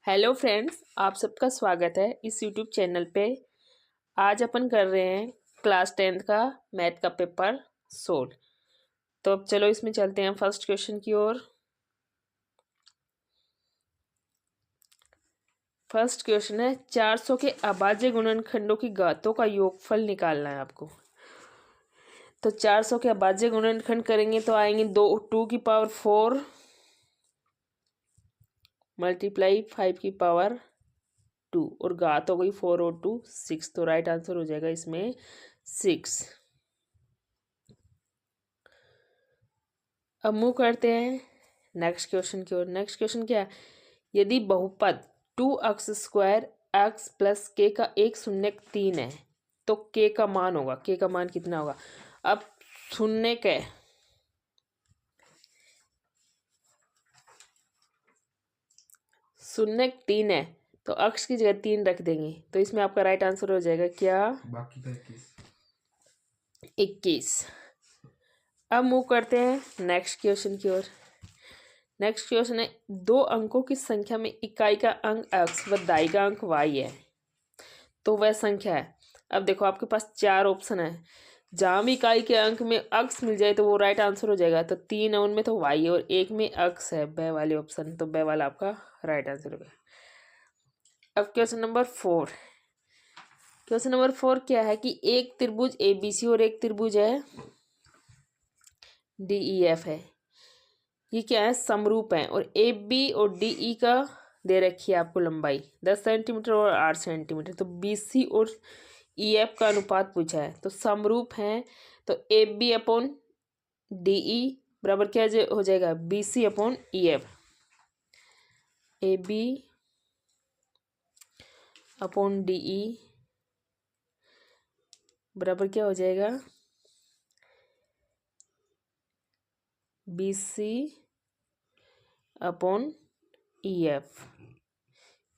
Hello friends, आप सबका स्वागत है इस यूट्यूब चैनल पे। आज अपन कर रहे हैं क्लास 10th का मैथ का पेपर सोल्व। तो अब चलो इसमें चलते हैं फर्स्ट क्वेश्चन की ओर। फर्स्ट क्वेश्चन है 400 के अभाज्य गुणनखंडों की घातों का योगफल निकालना है आपको। तो 400 के अभाज्य गुणनखंड करेंगे तो आएंगे 2 मल्टीप्लाई 5 की पावर 2 और घात हो गई 4 और 2 6। तो राइट आंसर हो जाएगा इसमें 6। अब मूव करते हैं नेक्स्ट क्वेश्चन की ओर। नेक्स्ट क्वेश्चन क्या है, यदि बहुपद 2x² x प्लस के का एक शून्यक 3 है तो के का मान होगा, के का मान कितना होगा। अब शून्यक है, शून्यक 3 है तो अक्ष की जगह 3 रख देंगे तो इसमें आपका राइट आंसर हो जाएगा क्या, बाकी का 21। अब मूव करते हैं नेक्स्ट क्वेश्चन की ओर। नेक्स्ट क्वेश्चन है 2 अंकों की संख्या में इकाई का अंक x व दाई का अंक y है तो वह संख्या है। अब देखो आपके पास 4 ऑप्शन है, जहां भी इकाई के अंक में x मिल जाए तो वो राइट आंसर हो जाएगा। तो 3 है उनमें तो y है और एक में x है, ब वाले ऑप्शन, तो ब वाला आपका राइट आंसर होगा। अब क्वेश्चन नंबर 4। क्वेश्चन नंबर 4 क्या है कि एक त्रिभुज ABC और एक त्रिभुज है DEF है। ये क्या है, समरूप है और AB और DE का दे रखी है आपको लंबाई 10 सेंटीमीटर और 8 सेंटीमीटर। तो BC और EF का अनुपात पूछा है तो समरूप है तो AB अपॉन DE बराबर क्या हो जाएगा, BC upon EF। AB upon DE बराबर क्या हो जाएगा, BC अपॉन EF।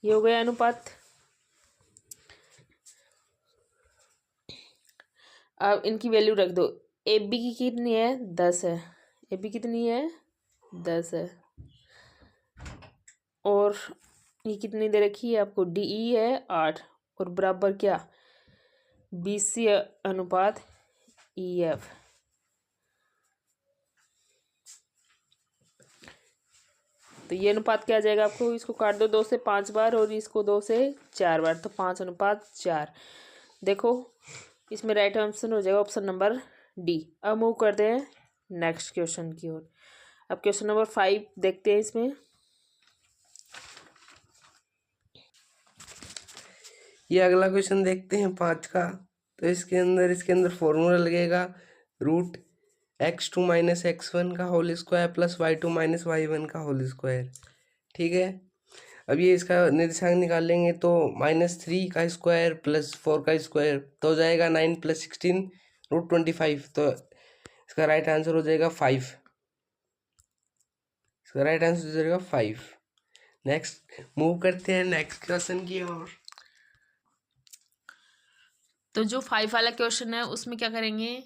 ये हो गया अनुपात। अब इनकी वैल्यू रख दो। AB की कितनी है, 10 है। AB कितनी है, 10 है। और ये कितनी दे रखी है आपको, DE है 8 और बराबर क्या, BC अनुपात EF। तो ये अनुपात क्या आ जाएगा आपको, इसको काट दो 2 से 5 बार और इसको 2 से 4 बार, तो 5:4। देखो इसमें राइट आंसर हो जाएगा ऑप्शन नंबर डी। अब मूव करते हैं नेक्स्ट क्वेश्चन की ओर। अब क्वेश्चन नंबर 5 देखते हैं। इसमें ये अगला क्वेश्चन देखते हैं 5 का। तो इसके अंदर फॉर्मूला लगेगा √x2 - x1 का whole square plus y2 - y1 का होल स्क्वायर। ठीक है, अब ये इसका निर्देशांक निकाल लेंगे तो -3 का स्क्वायर प्लस 4 का स्क्वायर तो हो जाएगा 9 + 16 √25। तो इसका राइट आंसर हो जाएगा 5। इसका राइट आंसर हो जाएगा 5। नेक्स्ट मूव करते हैं नेक्स्ट क्वेश्चन की ओर। तो जो 5 वाला क्वेश्चन है उसमें क्या करेंगे,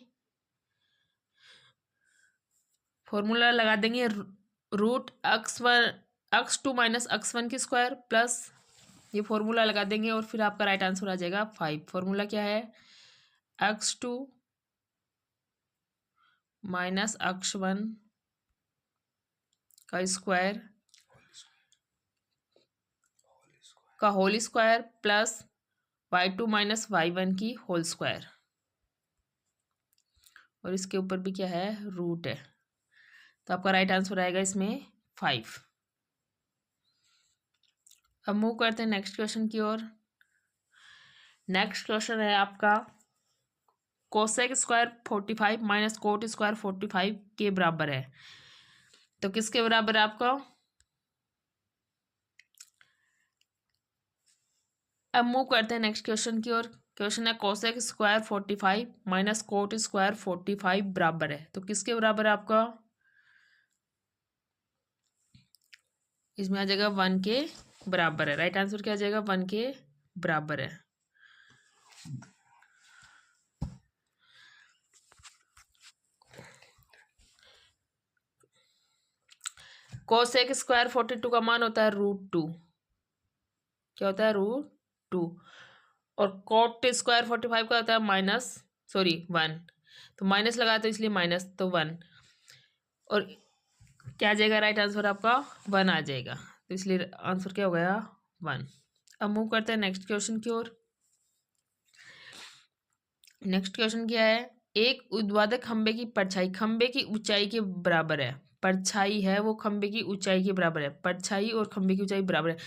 फॉर्मूला लगा देंगे √x2 - x1 की स्क्वायर प्लस ये फॉर्मूला लगा देंगे और फिर आपका राइट आंसर आ जाएगा 5। फॉर्मूला क्या है, x2 - x1 का स्क्वायर का whole square plus y2 - y1 की होल स्क्वायर और इसके ऊपर भी क्या है, रूट है। तो आपका राइट आंसर आएगा इसमें 5। अब मूव करते हैं नेक्स्ट क्वेश्चन की ओर। नेक्स्ट क्वेश्चन है आपका cosec square 45 minus cot square 45 के बराबर है। तो किसके बराबर है आपका, अब मूव करते हैं नेक्स्ट क्वेश्चन की ओर। क्वेश्चन है cosec square 45 minus cot square 45 बराबर है। तो किसके बराबर है आपका, इसमें आ जाएगा 1 के बराबर है। राइट आंसर क्या आ जाएगा, 1 के बराबर है। कोसेक स्क्वायर 42 का मान होता है √2, क्या होता है √2, और कॉट स्क्वायर 45 का होता है -1, तो माइनस लगा तो इसलिए माइनस, तो 1, और क्या आ जाएगा राइट आंसर आपका 1 आ जाएगा, तो इसलिए आंसर क्या हो गया 1। अब मूव करते हैं नेक्स्ट क्वेश्चन की ओर। नेक्स्ट क्वेश्चन क्या है, एक ऊर्ध्वाधर खंबे की परछाई खंबे की ऊंचाई के बराबर है, परछाई है वो खंबे की ऊंचाई के बराबर है, परछाई और खंबे की ऊंचाई बराबर है,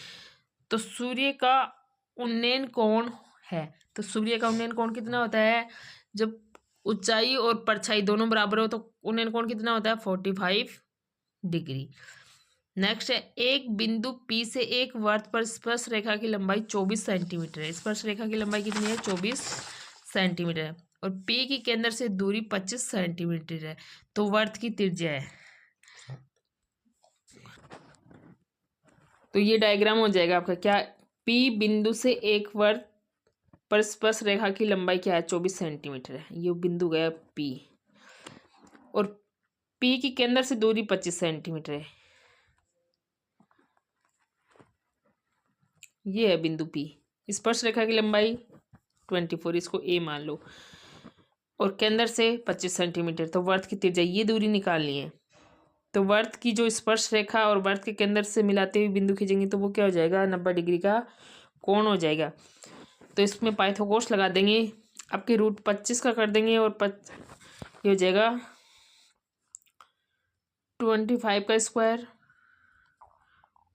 तो सूर्य का उन्नयन कोण है, तो सूर्य का उन्नयन कोण कितना होता है, जब ऊंचाई और परछाई दोनों बराबर हो तो उन्नयन कोण कितना होता है 45 डिग्री। नेक्स्ट है, एक बिंदु P से एक वर्त पर स्पर्श रेखा की लंबाई 24 सेंटीमीटर है, स्पर्श रेखा की लंबाई कितनी है 24 सेंटीमीटर है, और P की केंद्र से दूरी 25 सेंटीमीटर है, तो वर्त की त्रिज्या है, तो ये डायग्राम हो जाएगा आपका क्या, P बिंदु से एक वर्त पर स्पर्श रेखा की लंबाई क्या है 24 सेंटीमीटर है, ये बिंदु गया P, और P की केंद्र से दूरी 25 सेंटीमीटर है, ये है बिंदु P, स्पर्श रेखा की लंबाई 24, इसको A मान लो, और केंद्र से 25 सेंटीमीटर, तो वर्त की त्रिज्या ये दूरी निकालनी है, तो वर्त की जो स्पर्श रेखा और वर्त के केंद्र से मिलाते हुए बिंदु खींचेंगे तो वो क्या हो जाएगा 90 डिग्री का कोण हो जाएगा, तो इसमें पाइथागोरस लगा देंगे, आपके √25 का कर देंगे, और ये हो जाएगा 25 का स्क्वायर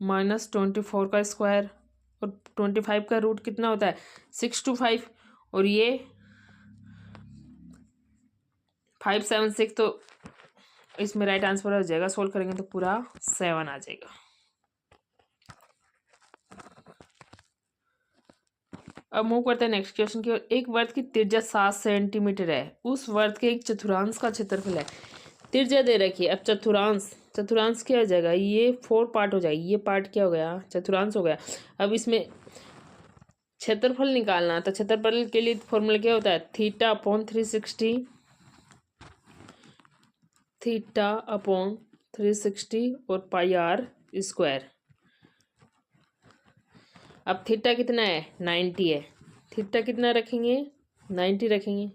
-24 का स्क्वायर, और 25 का रूट कितना होता है 625, और ये 576, तो इसमें राइट आंसर हो जाएगा, सोल्व करेंगे तो पूरा 7 आ जाएगा। अब मूव करते हैं नेक्स्ट क्वेश्चन की ओर। एक वर्त की त्रिज्या 7 सेंटीमीटर है, उस वर्त के एक चतुर्थांश का क्षेत्रफल है, त्रिज्या दे रखी है। अब चतुर्थांश क्या हो जाएगा, ये 4 पार्ट हो जाएगी, ये पार्ट क्या हो गया चतुर्थांश हो गया। अब इसमें क्षेत्रफल निकालना, तो क्षेत्रफल के लिए फॉर्मूला क्या होता है θ/360, θ/360 और πr²। अब थीटा कितना है 90 है, थीटा कितना रखेंगे 90 रखेंगे,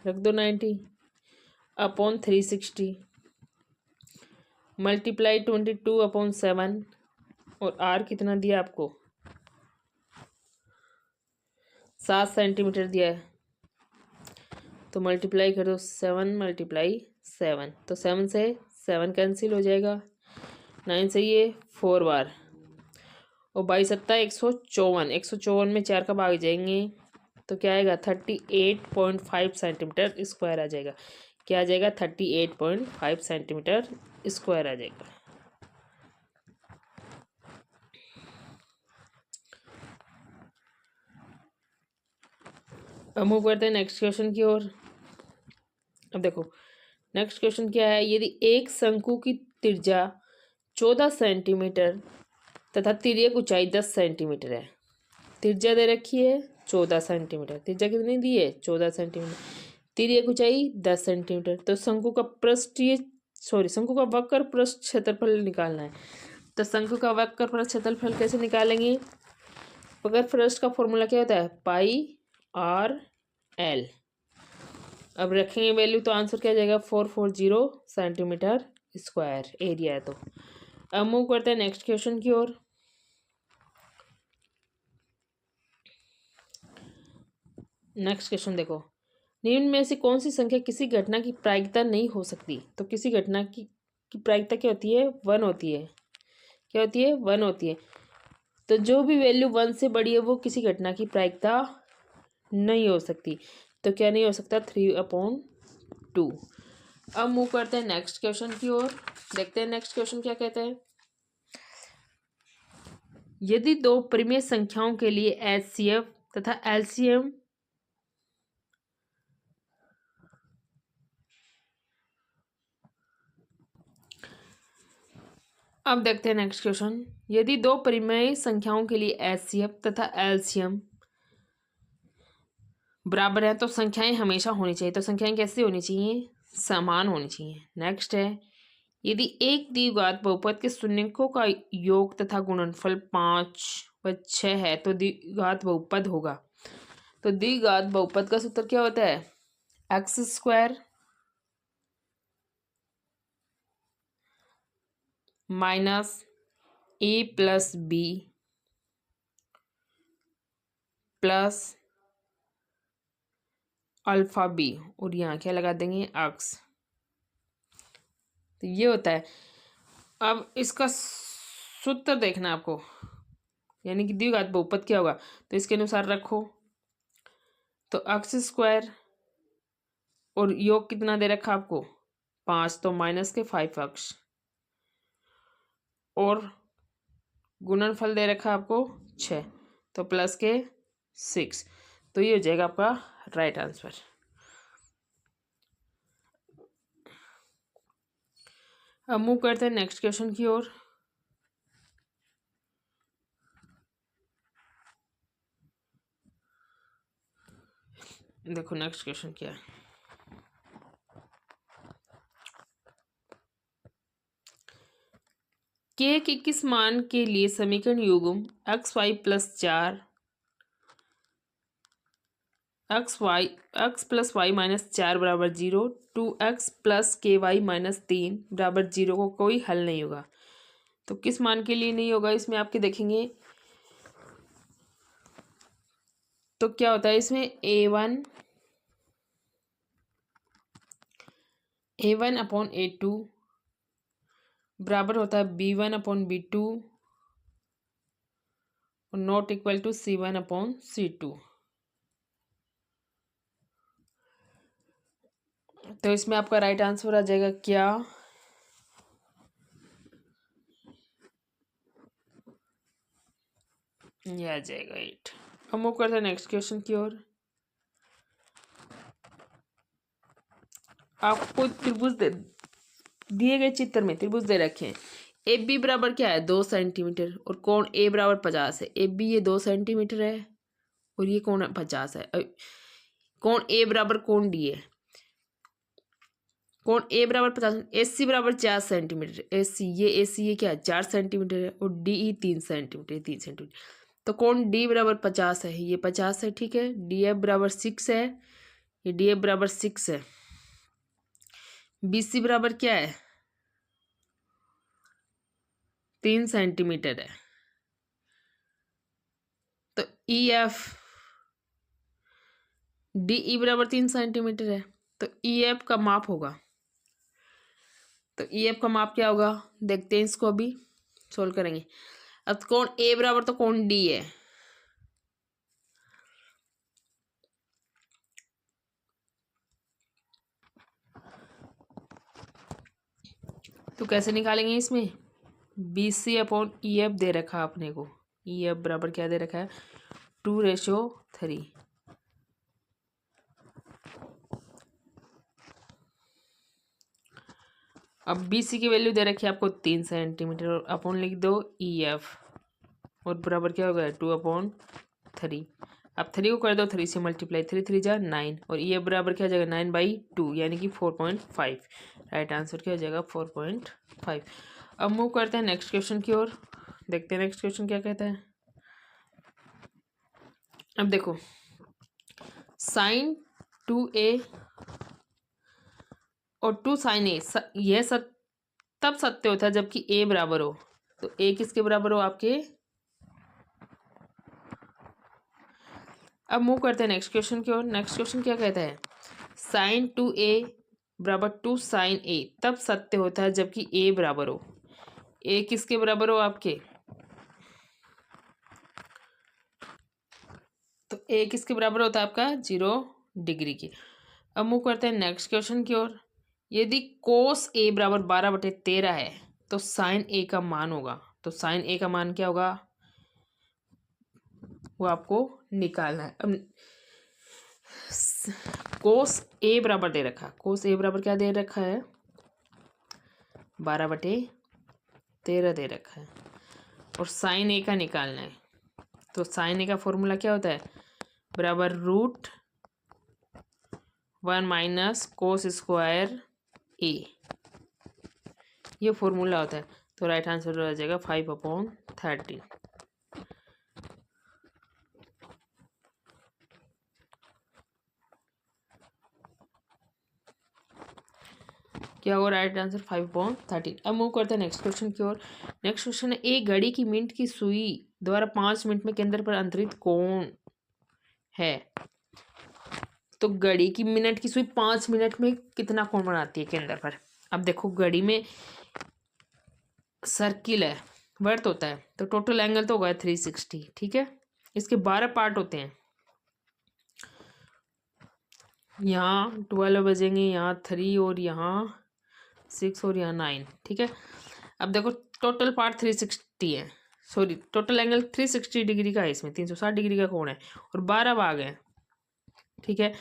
रख दो 90/360 मल्टीप्लाई 22/7, और आर कितना दिया आपको 7 सेंटीमीटर दिया है, तो मल्टीप्लाई कर दो 7 × 7, तो 7 से 7 कैंसिल हो जाएगा, 9 से ये 4 बार, और 22×7 154, 154 में 4 का भाग जाएंगे तो क्या आएगा 38.5 सेंटीमीटर स्क्वायर आ जाएगा, क्या आ जाएगा 38.5 सेंटीमीटर स्क्वायर आ जाएगा। अब मूव करते हैं नेक्स्ट क्वेश्चन की ओर। अब देखो नेक्स्ट क्वेश्चन क्या है, यदि एक शंकु की त्रिज्या 14 सेंटीमीटर तथा तिर्यक ऊंचाई 10 सेंटीमीटर है, त्रिज्या दे रखी है 14 सेंटीमीटर, त्रिज्या कितनी दी है 14 सेंटीमीटर, तिर्यक ऊंचाई 10 सेंटीमीटर, तो शंकु का वक्र पृष्ठ क्षेत्रफल निकालना है। तो शंकु का वक्र पृष्ठ क्षेत्रफल कैसे निकालेंगे, वक्र पृष्ठ का फॉर्मूला क्या होता है πr/l। अब रखेंगे वैल्यू तो आंसर क्या जाएगा 440 सेंटीमीटर स्क्वायर एरिया है। तो अब मूव करते हैं नेक्स्ट क्वेश्चन की ओर। नेक्स्ट क्वेश्चन देखो, निम्न में से कौन सी संख्या किसी घटना की प्रायिकता नहीं हो सकती, तो किसी घटना की प्रायिकता क्या होती है 1 होती है, क्या होती है 1 होती है, तो जो भी वैल्यू 1 से बड़ी है वो किसी घटना की प्रायिकता नहीं हो सकती, तो क्या नहीं हो सकता 3/2। अब मूव करते हैं नेक्स्ट क्वेश्चन की ओर, देखते हैं नेक्स्ट क्वेश्चन क्या कहते हैं। यदि दो परिमेय संख्याओं के लिए HCF तथा LCM अब देखते हैं नेक्स्ट क्वेश्चन, यदि दो परिमेय संख्याओं के लिए HCF तथा LCM बराबर है तो संख्याएं हमेशा होनी चाहिए, तो संख्याएं कैसे होनी चाहिए समान होनी चाहिए। नेक्स्ट है यदि एक द्विघात बहुपद के शून्यकों का योग तथा गुणनफल 5 व 6 है तो द्विघात बहुपद होगा। तो द्विघात बहुपद का सूत्र क्या होता है? X square minus a plus b plus alpha b, और यहाँ क्या लगा देंगे? एक्स। तो ये होता है। अब इसका सूत्र देखना आपको, यानी कि द्विघात बहुपद क्या होगा, तो इसके अनुसार रखो। तो एक्स स्क्वायर और योग कितना दे रखा आपको? 5, तो माइनस के 5x, और गुणनफल दे रखा आपको 6, तो प्लस के 6। तो ये हो जाएगा आपका राइट आंसर। अब मूव करते हैं नेक्स्ट क्वेश्चन की ओर। देखो नेक्स्ट क्वेश्चन क्या है। के किस मान के लिए समीकरण युग्म x plus 4 x plus y minus 4 बराबर 0, 2x प्लस के वाई माइनस 3 बराबर 0 को कोई हल नहीं होगा। तो किस मान के लिए नहीं होगा इसमें आपके देखेंगे। तो क्या होता है इसमें? a1 अपॉन a2 बराबर होता है b1 अपॉन b2 और not equal to c1 upon c2। तो इसमें आपका राइट आंसर आ जाएगा क्या? ये आ जाएगा 8। हम मूव करते हैं नेक्स्ट क्वेश्चन की ओर। आपको त्रिभुज दिए गए चित्र में त्रिभुज दे रखे हैं। ए बी बराबर क्या है? 2 सेंटीमीटर, और कोण ए बराबर 50 है। ए बी ये 2 सेंटीमीटर है और ये कोण 50 है। कोण ए बराबर कोण डी है। कोण ए बराबर 50, एस सी बराबर 4 सेंटीमीटर। एस सी ये क्या है? 4 सेंटीमीटर है, और डी ई 3 सेंटीमीटर, 3 सेंटीमीटर। तो कोण डी बराबर 50 है, ये 50 है, ठीक है। डी एफ बराबर 6 है, ये डी एफ बराबर 6 है। बी सी बराबर क्या है? 3 सेंटीमीटर है। तो ई एफ डी ई बराबर 3 सेंटीमीटर है, तो ई एफ का माप होगा। तो ई एफ का माप क्या होगा? देखते हैं, इसको अभी सोल्व करेंगे। अब कोण ए बराबर तो कोण डी है, तो कैसे निकालेंगे इसमें? B C upon E F दे रखा आपने को। ई एफ बराबर क्या दे रखा है? 2:3। अब बी सी की वैल्यू दे रखी है आपको 3 सेंटीमीटर, और अपॉन लिख दो ई एफ, और बराबर क्या होगा? 2/3। अब 3 को कर दो 3 से मल्टीप्लाई, 3 3 जा 9, और ये बराबर क्या हो जाएगा? 9/2, यानी कि 4.5। राइट आंसर क्या हो जाएगा? 4.5। अब मूव करते हैं नेक्स्ट क्वेश्चन की ओर। देखते हैं नेक्स्ट क्वेश्चन क्या कहता है। अब देखो, sin 2a और 2 sin a, यह तब सत्य होता है जबकि a बराबर हो। तो a किसके बराबर हो आपके? अब मूव करते हैं नेक्स्ट क्वेश्चन की ओर। नेक्स्ट क्वेश्चन क्या कहता है? sin 2a बराबर 2 sin a तब सत्य होता है जबकि a बराबर हो। a किसके बराबर हो आपके? तो a किसके बराबर होता है आपका? 0 डिग्री की। अब मूव करते हैं नेक्स्ट क्वेश्चन की ओर। यदि cos a बराबर 12/13 है तो sin a का मान होगा। तो sin a का मान क्या होगा वो आपको निकालना है। अब cos a बराबर दे रखा, cos a बराबर क्या दे रखा है? 12/13 दे रखा है, और sin a का निकालना है। तो sin a का फॉर्मूला क्या होता है? बराबर √1 - cos² a। ये फॉर्मूला होता है। तो राइट आंसर हो जाएगा 5/13। क्या होगा राइट आंसर 5/13। अब मूव करते हैं नेक्स्ट क्वेश्चन की ओर। नेक्स्ट क्वेश्चन है, एक घड़ी की मिनट की सुई द्वारा 5 मिनट में केंद्र पर अंतरित कोण है। तो घड़ी की मिनट की सुई 5 मिनट में कितना कोण बनाती है केंद्र पर। अब देखो घड़ी में सर्किल है, वर्त होता है, तो टोटल एंगल तो होगा 360। ठीक है, इसके 12 पार्ट होते हैं। यहाँ 12 बजेंगे, यहाँ 3 और यहाँ 6 और यहाँ 9। ठीक है, अब देखो टोटल पार्ट 360 है, सॉरी टोटल एंगल 360 डिग्री का है, इसमें 360 डिग्री का कोण है और 12 भाग है। ठीक है,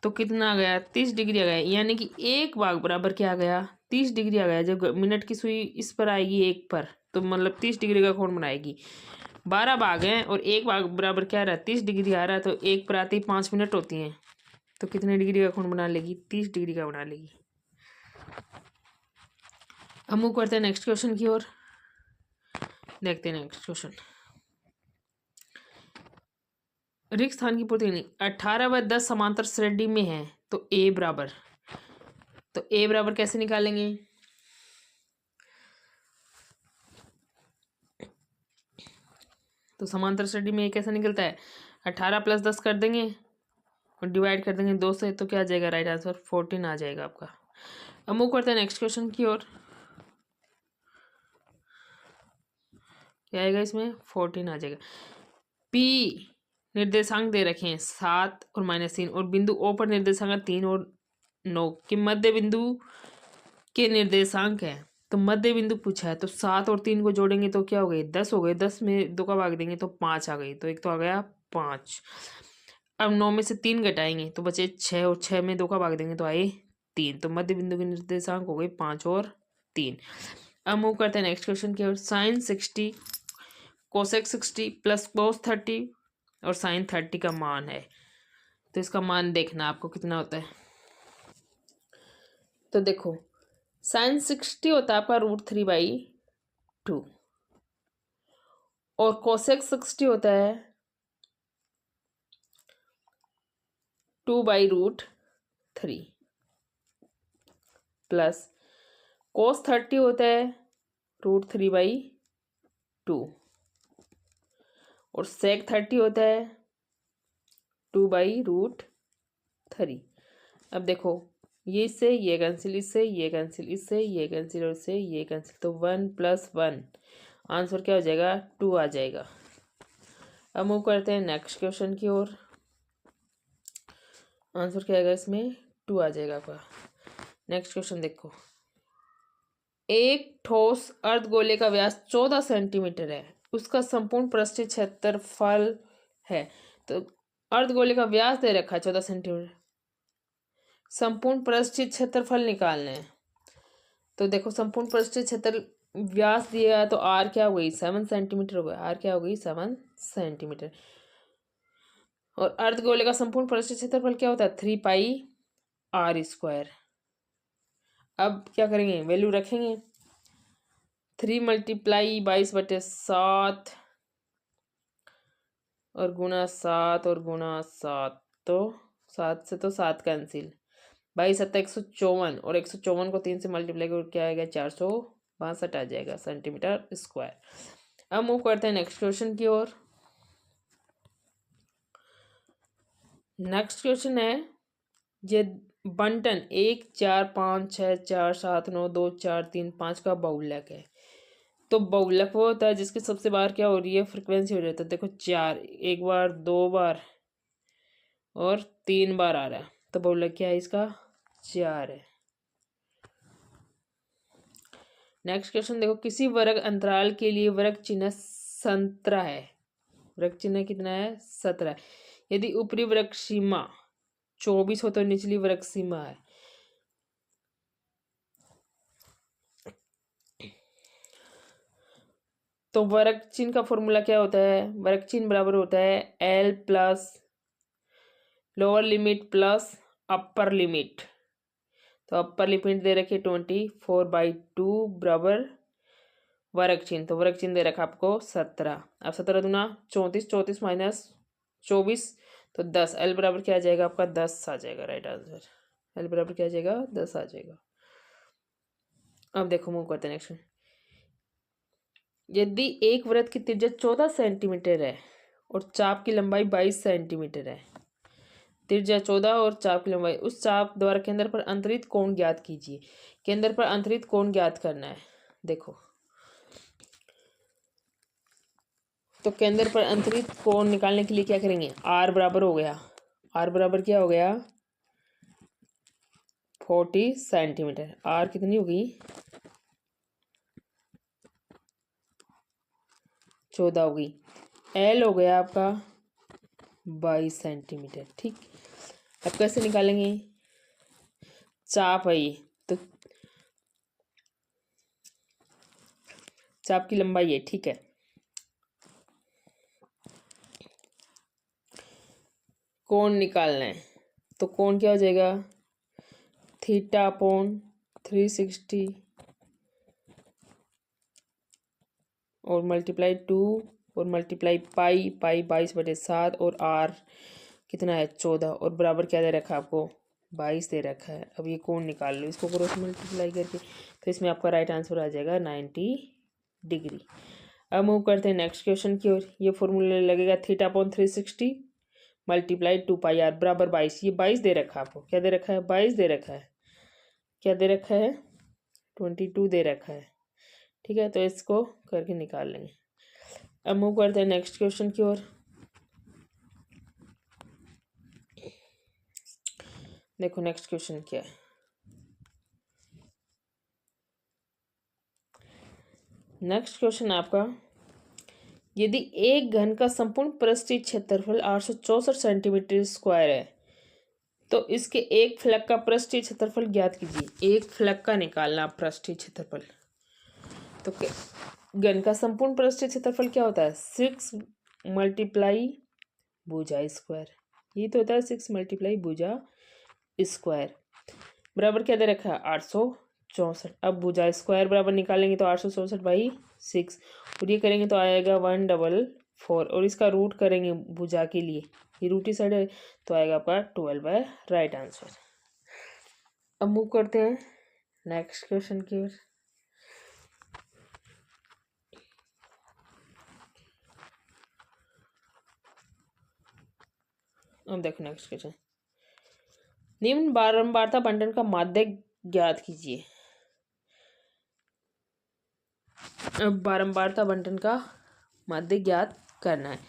तो कितना आ गया 30 डिग्री आ गया, यानी कि एक भाग बराबर क्या आ गया 30 डिग्री आ गया। जब मिनट की सुई इस पर आएगी एक पर, तो मतलब 30 डिग्री का कोण बनाएगी। 12 भाग हैं और एक भाग बराबर क्या आ रहा है 30 डिग्री आ रहा है, तो एक पर आते ही 5 मिनट होती हैं, तो कितने डिग्री का कोण बना लेगी 30 डिग्री का बना लेगी। अब मूव करते हैं नेक्स्ट क्वेश्चन की ओर। देखते हैं नेक्स्ट क्वेश्चन। रिक्त स्थान की पूर्ति नहीं, 18/10 समांतर श्रेणी में है, तो ए बराबर, तो ए बराबर कैसे निकालेंगे। तो समांतर श्रेणी में ए कैसे निकलता है, 18 + 10 कर देंगे और डिवाइड कर देंगे 2 से, तो क्या आ जाएगा राइट आंसर 14 आ जाएगा आपका। अब मूव करते हैं नेक्स्ट क्वेश्चन की ओर। क्या आएगा इसमें 14 आ जाएगा। पी निर्देशांक दे रखे हैं 7 और -3 और बिंदु ओ पर निर्देशांक 3 और 9 के मध्य बिंदु के निर्देशांक है। तो मध्य बिंदु पूछा है, तो 7 और 3 को जोड़ेंगे तो क्या हो गए 10 हो गए, 10 में 2 का भाग देंगे तो 5 आ गई, तो एक तो आ गया 5। अब 9 में से 3 घटाएंगे तो बचे 6 और 6 में 2 का भाग देंगे तो आए 3। तो मध्य बिंदु के निर्देशांक हो गए 5 और 3। अब मूव करते हैं नेक्स्ट क्वेश्चन की ओर। sin 60 cosec 60 + cos 30 और sin 30 का मान है, तो इसका मान देखना आपको कितना होता है। तो देखो sin 60 होता है आपका √3/2 और cosec 60 होता है 2/√3 प्लस cos 30 होता है √3/2 और sec 30 होता है 2/√3। अब देखो ये इससे ये कैंसिल, इससे ये कैंसिल, इससे ये कैंसिल और इससे ये कैंसिल, तो 1 + 1 आंसर क्या हो जाएगा 2 आ जाएगा। अब मूव करते हैं नेक्स्ट क्वेश्चन की ओर। आंसर क्या आएगा इसमें 2 आ जाएगा आपका। नेक्स्ट क्वेश्चन देखो, एक ठोस अर्धगोले का व्यास 14 सेंटीमीटर है, उसका संपूर्ण पृष्ठीय क्षेत्रफल है। तो अर्धगोले का व्यास दे रखा है 14 सेंटीमीटर, संपूर्ण पृष्ठीय क्षेत्रफल निकालना है। तो देखो संपूर्ण पृष्ठीय क्षेत्र व्यास दिया है, तो आर क्या हो गई 7 सेंटीमीटर हो गया, आर क्या हो गई 7 सेंटीमीटर। और अर्धगोले का संपूर्ण पृष्ठीय क्षेत्रफल क्या होता है 3πr²। अब क्या करेंगे वैल्यू रखेंगे, 3 × 22/7 और गुणा 7 और गुणा 7, तो 7 से तो 7 कैंसिल, 22 7 154 और 154 को 3 से मल्टीप्लाई कर क्या आएगा 462 आ जाएगा सेंटीमीटर स्क्वायर। अब मूव करते हैं नेक्स्ट क्वेश्चन की ओर। नेक्स्ट क्वेश्चन है, ये बंटन 1 4 5 6 4 7 9 2 4 3 5 का बहुलक है। तो बहुलक वो होता है जिसकी सबसे बार क्या हो रही है फ्रिक्वेंसी हो रही है। तो देखो 4 एक बार 2 बार और 3 बार आ रहा है, तो बहुलक क्या है इसका 4 है। नेक्स्ट क्वेश्चन देखो, किसी वर्ग अंतराल के लिए वर्ग चिन्ह 17 है, वर्ग चिन्ह कितना है 17। यदि ऊपरी वर्ग सीमा 24 हो तो निचली वर्ग सीमा है। तो वर्ग चिन्ह का फॉर्मूला क्या होता है, वर्ग चिन्ह बराबर होता है L + lower limit plus upper limit. तो अपर लिमिट दे रखी 24/2 बराबर वर्ग चिन्ह, तो वर्ग चिन्ह दे रखा आपको 17। अब 17 दूना 34, 34 माइनस 24 तो 10। एल बराबर क्या आ जाएगा आपका 10 आ जाएगा, राइट आंसर। एल बराबर क्या आ जाएगा 10 आ जाएगा। अब देखो मूव करते हैं नेक्स्ट। यदि एक वृत्त की त्रिज्या 14 सेंटीमीटर है और चाप की लंबाई 22 सेंटीमीटर है, त्रिज्या 14 और चाप की लंबाई, उस चाप द्वारा केंद्र पर अंतरित कोण ज्ञात कीजिए। केंद्र पर अंतरित कोण ज्ञात करना है। देखो तो केंद्र पर अंतरित कोण निकालने के लिए क्या करेंगे, आर बराबर हो गया, आर बराबर क्या हो गया 40 सेंटीमीटर। आर कितनी होगी 14 होगी। एल हो गया आपका 22 सेंटीमीटर। ठीक, अब कैसे निकालेंगे, चाप है ये, तो चाप की लंबाई है, ठीक है। कोण निकालना है, तो कोण क्या हो जाएगा थीटा अपॉन 360 और मल्टीप्लाई 2 और मल्टीप्लाई पाई, पाई 22/7 और आर कितना है 14 और बराबर क्या दे रखा है आपको 22 दे रखा है। अब ये कोण निकाल लो, इसको क्रॉस मल्टीप्लाई करके, तो इसमें आपका राइट आंसर आ जाएगा 90 डिग्री। अब मूव करते हैं नेक्स्ट क्वेश्चन की ओर। ये फॉर्मूला लगेगा theta upon 360 multiply 2 pi R बराबर 22। ये 22 दे रखा है आपको, क्या दे रखा है 22 दे रखा है, क्या दे रखा है 22 दे रखा है। ठीक है, तो इसको करके निकाल लेंगे। अब मूव करते हैं नेक्स्ट क्वेश्चन की ओर। देखो नेक्स्ट क्वेश्चन क्या है। नेक्स्ट क्वेश्चन आपका, यदि एक घन का संपूर्ण पृष्ठीय क्षेत्रफल 864 सेंटीमीटर स्क्वायर है तो इसके एक फलक का पृष्ठीय क्षेत्रफल ज्ञात कीजिए। एक फलक का निकालना पृष्ठीय क्षेत्रफल, तो घन का संपूर्ण पृष्ठीय क्षेत्रफल क्या होता है 6 मल्टीप्लाई भुजा स्क्वायर। ये तो होता है 6 मल्टीप्लाई भुजा स्क्वायर बराबर क्या दे रखा है 864। अब भुजा स्क्वायर बराबर निकालेंगे तो 864/6 और ये करेंगे तो आएगा 144 और इसका रूट करेंगे भुजा के लिए, ये रूटी साइड है तो आएगा आपका 12 है, राइट आंसर। अब मूव करते हैं नेक्स्ट क्वेश्चन की ओर। अब देखो नेक्स्ट क्वेश्चन, निम्न बारंबारता बंटन का माध्य ज्ञात कीजिए। अब बारंबारता बंटन का माध्य ज्ञात करना है,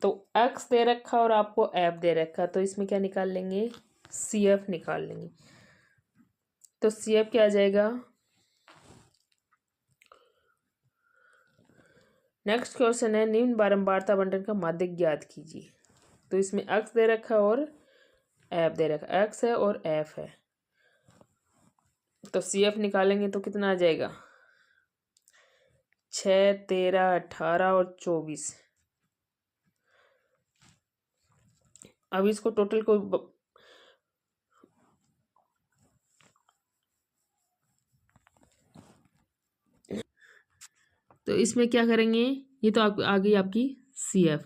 तो x दे रखा और आपको f दे रखा, तो इसमें क्या निकाल लेंगे CF निकाल लेंगे। तो CF क्या आ जाएगा, नेक्स्ट क्वेश्चन है निम्न बारंबारता बंटन का माध्य ज्ञात कीजिए। तो इसमें x दे रखा और f दे रखा, x है और f है, तो CF निकालेंगे तो कितना आ जाएगा 6, 13, 18 और 24। अब इसको टोटल को तो इसमें क्या करेंगे, ये तो आ गई आपकी CF।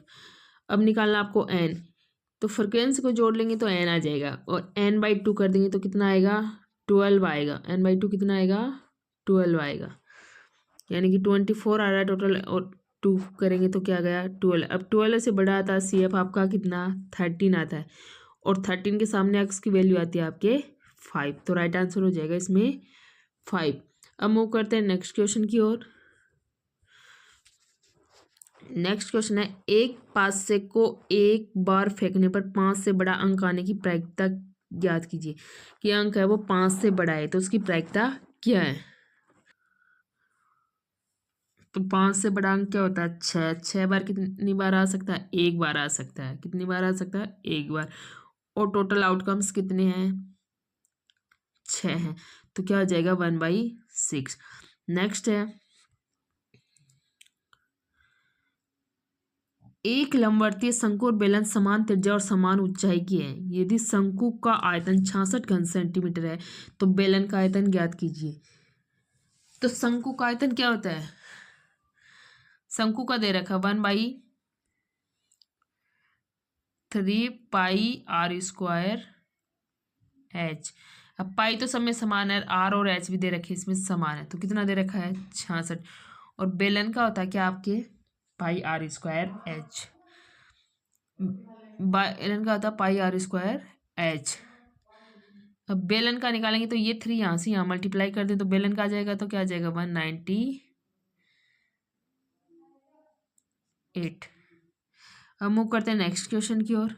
अब निकालना आपको n, तो फ्रिक्वेंसी को जोड़ लेंगे तो n आ जाएगा और n/2 कर देंगे तो कितना आएगा 12 आएगा। n/2 कितना आएगा 12 आएगा, यानी कि 24 आ रहा है टोटल और 2 करेंगे तो क्या गया 12। अब 12 से बड़ा आता है CF आपका कितना 13 आता है और 13 के सामने x की वैल्यू आती है आपके 5, तो राइट आंसर हो जाएगा इसमें 5। अब मूव करते हैं नेक्स्ट क्वेश्चन की ओर। नेक्स्ट क्वेश्चन है एक पासे को एक बार फेंकने पर 5 से बड़ा अंक आने की प्रायिकता ज्ञात कीजिए। कि अंक है वो 5 से बड़ा है तो उसकी प्रायिकता क्या है। तो 5 से बड़ा अंक क्या होता है 6, 6 बार कितनी बार आ सकता है एक बार आ सकता है, कितनी बार आ सकता है एक बार, और टोटल आउटकम्स कितने हैं 6 हैं, तो क्या हो जाएगा 1/6। नेक्स्ट है एक लंबवर्तीय शंकु और बेलन समान त्रिज्या और समान ऊंचाई की है। यदि शंकु का आयतन 66 घन सेंटीमीटर है तो बेलन का आयतन ज्ञात कीजिए। तो शंकु का आयतन क्या होता है? शंकु का दे रखा 1/3 पाई r² h। अब पाई तो सब में समान है, आर और एच भी दे रखे इसमें समान है, तो कितना दे रखा है 66। और बेलन का होता है क्या आपके πr²h। बेलन का होता है πr²h। अब बेलन का निकालेंगे तो ये 3 यहाँ से यहाँ मल्टीप्लाई कर दे तो बेलन का आ जाएगा, तो क्या आ जाएगा 198। अब मूव करते हैं नेक्स्ट क्वेश्चन की ओर।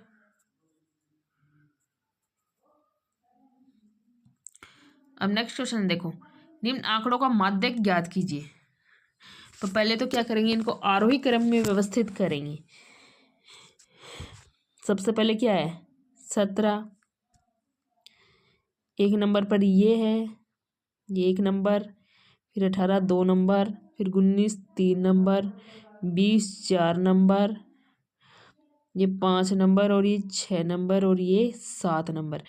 अब नेक्स्ट क्वेश्चन देखो, निम्न आंकड़ों का माध्यक ज्ञात कीजिए। तो पहले तो क्या करेंगे, इनको आरोही क्रम में व्यवस्थित करेंगे। सबसे पहले क्या है 17, एक नंबर पर ये है, ये 1 नंबर, फिर 18 2 नंबर, फिर 19 3 नंबर, 20 4 नंबर, ये 5 नंबर, और ये 6 नंबर, और ये 7 नंबर।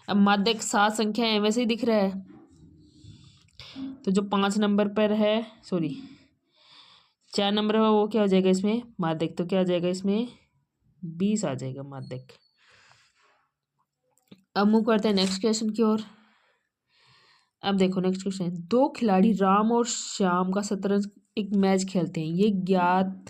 अब माध्यक 7 संख्या है वैसे ही दिख रहा है, तो जो 5 नंबर पर है, सॉरी 4 नंबर है, वो क्या हो जाएगा इसमें माध्यक, तो क्या आ जाएगा इसमें 20 आ जाएगा माध्यक। अब मूव करते हैं नेक्स्ट क्वेश्चन की ओर। अब देखो नेक्स्ट क्वेश्चन है, 2 खिलाड़ी राम और श्याम का शतरंज एक मैच खेलते हैं। ये ज्ञात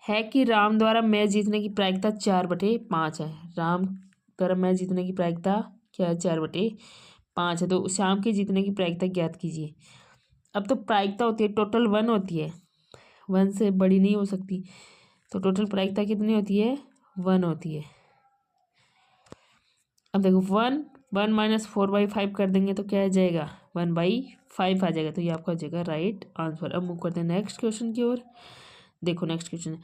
है कि राम द्वारा मैच जीतने की प्रायिकता 4/5 है। राम द्वारा मैच जीतने की प्रायिकता क्या है 4/5 है। तो श्याम के जीतने की प्रायिकता ज्ञात कीजिए। अब तो प्रायिकता होती है टोटल 1 होती है, 1 से बड़ी नहीं हो सकती, तो टोटल प्रायिकता कितनी होती है 1 होती है। अब देखो 1 -4/5 कर देंगे तो क्या आ जाएगा 1/5 आ जाएगा, तो ये आपका हो जाएगा राइट आंसर। अब मूव करते हैं नेक्स्ट क्वेश्चन की ओर। देखो नेक्स्ट क्वेश्चन है,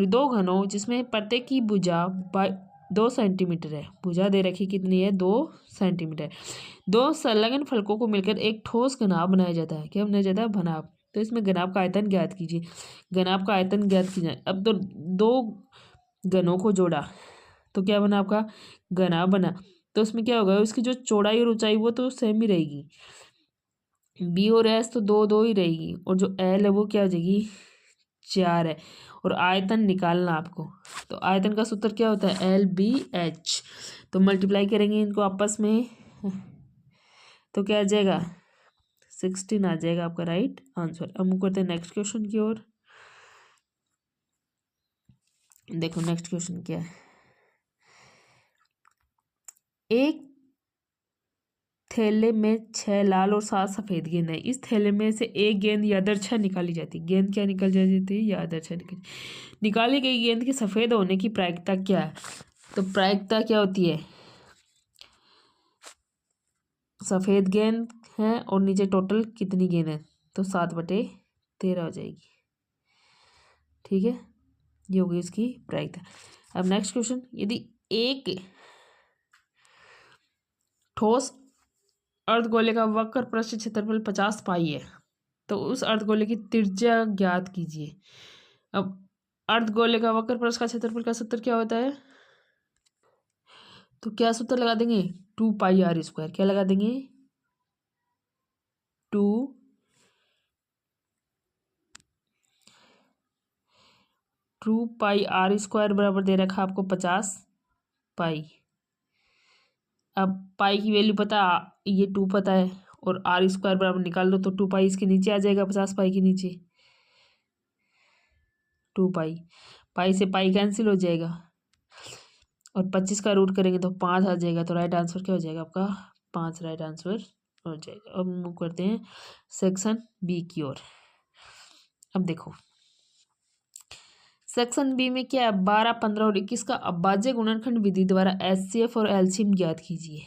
दो घनों जिसमें प्रत्येक की भुजा 2 सेंटीमीटर है। भुजा दे रखी कितनी है 2 सेंटीमीटर। 2 संलग्न फलकों को मिलकर एक ठोस घनाभ बनाया जाता है। क्या बनाया जाता है घनाभ। तो इसमें घनाभ का आयतन ज्ञात कीजिए। घनाभ का आयतन ज्ञात कीजिए। अब तो 2 घनों को जोड़ा तो क्या बना आपका घनाभ बना, तो उसमें क्या होगा उसकी जो चौड़ाई और ऊंचाई वो तो सेम ही रहेगी, बी और एस तो 2 ही रहेगी, और जो एल है वो क्या हो जाएगी 4 है। और आयतन निकालना आपको, तो आयतन का सूत्र क्या होता है LBH। तो मल्टीप्लाई करेंगे इनको आपस में तो क्या आ जाएगा 16 आ जाएगा आपका राइट आंसर। अब हम करते हैं नेक्स्ट क्वेश्चन की ओर। देखो नेक्स्ट क्वेश्चन क्या है, एक थैले में 6 लाल और 7 सफेद गेंद है। इस थैले में से एक गेंद यादृच्छा निकाली जाती है। गेंद क्या निकल जाती है यादृच्छा निकाली गई गेंद के सफेद होने की प्रायिकता क्या है। तो प्रायिकता क्या होती है, सफेद गेंद है और नीचे टोटल कितनी गेंद है, तो 7/13 हो जाएगी। ठीक है, ये होगी इसकी प्रायिकता। अब नेक्स्ट क्वेश्चन, यदि एक ठोस अर्धगोले का वक्र पृष्ठ क्षेत्रफल 50 पाई है तो उस अर्धगोले की त्रिज्या ज्ञात कीजिए। अब अर्धगोले का वक्र पृष्ठ का क्षेत्रफल का सूत्र क्या होता है, तो क्या सूत्र लगा देंगे 2πr²। क्या लगा देंगे 2πr² बराबर दे रखा आपको 50 पाई। अब पाई की वैल्यू पता, ये 2 पता है, और r² बराबर निकाल दो तो 2 पाई इसके नीचे आ जाएगा, 50 पाई के नीचे 2 पाई, पाई से पाई कैंसिल हो जाएगा, और 25 का रूट करेंगे तो 5 आ जाएगा। तो राइट आंसर क्या हो जाएगा आपका 5 राइट आंसर हो जाएगा। अब मूव करते हैं सेक्शन बी की ओर। अब देखो सेक्शन बी में क्या है 12 15 और 21 का अभाज्य गुणनखंड विधि द्वारा HCF और एलसीएम ज्ञात कीजिए।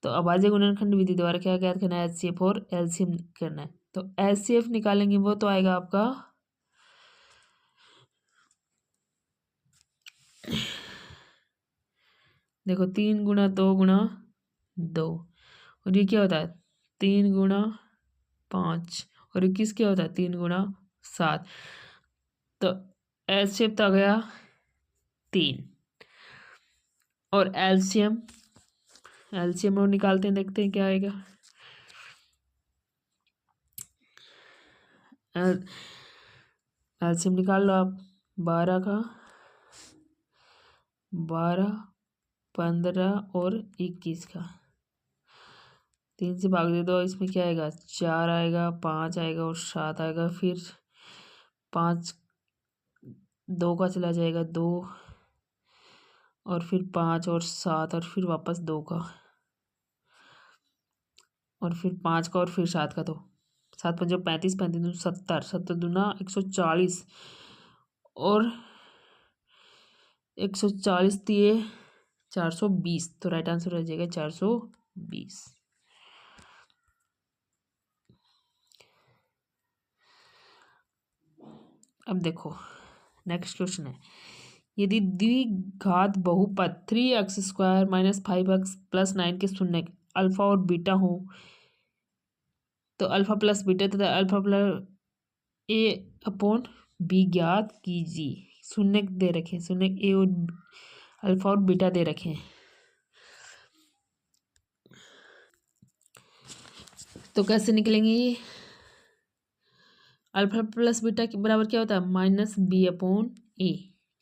तो अभाज्य गुणनखंड विधि द्वारा क्या ज्ञात करना है HCF और एलसीएम करना है। तो HCF निकालेंगे वो तो आएगा आपका देखो 3 × 2 × 2, और ये क्या होता है 3 × 5, और 21 क्या होता है 3 × 7, तो एलसीएम तो आ गया 3। और एलसीएम और निकालते हैं, देखते हैं क्या आएगा। एलसीएम निकाल लो आप, 12 का 12, 15 और 21 का 3 से भाग दे दो, इसमें क्या आएगा 4 आएगा, 5 आएगा और 7 आएगा। फिर 5 2 का चला जाएगा 2, और फिर 5 और 7 और फिर वापस 2 का, और फिर 5 का और फिर 7 का। तो 7 5 35, 35 70, 70 दूना 140 और 140 दिए 420, तो राइट आंसर हो जाएगा 420। अब देखो नेक्स्ट क्वेश्चन है, यदि द्विघात बहुपद 3x² - 5x + 9 के शून्य अल्फा और बीटा हो, तो अल्फा प्लस बीटा तथा अल्फा प्लस a/b ज्ञात कीजिए। शून्य दे रखे, शून्य ए और अल्फा और बीटा दे रखे हैं, तो कैसे निकलेंगे ये? अल्फा प्लस बीटा के बराबर क्या होता है -b/a,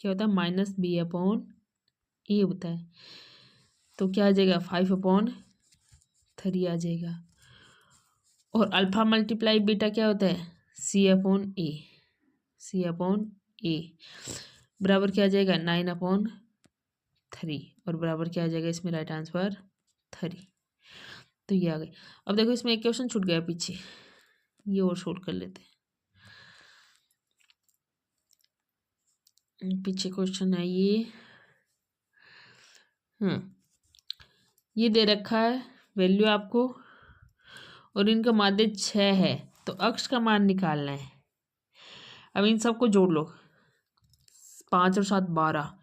क्या होता है -b/a होता है। तो क्या आ जाएगा 5/3 आ जाएगा। और अल्फा मल्टीप्लाई बीटा क्या होता है c/a, बराबर क्या आ जाएगा 9/3, और बराबर क्या आ जाएगा इसमें राइट आंसर 3। तो ये आ गए। अब देखो इसमें एक क्वेश्चन छूट गया पीछे, ये और सोल्व कर लेते हैं। पीछे क्वेश्चन है ये, ये दे रखा है वैल्यू आपको, और इनका माध्य 6 है, तो अक्ष का मान निकालना है। अब इन सबको जोड़ लो, 5 और 7 12,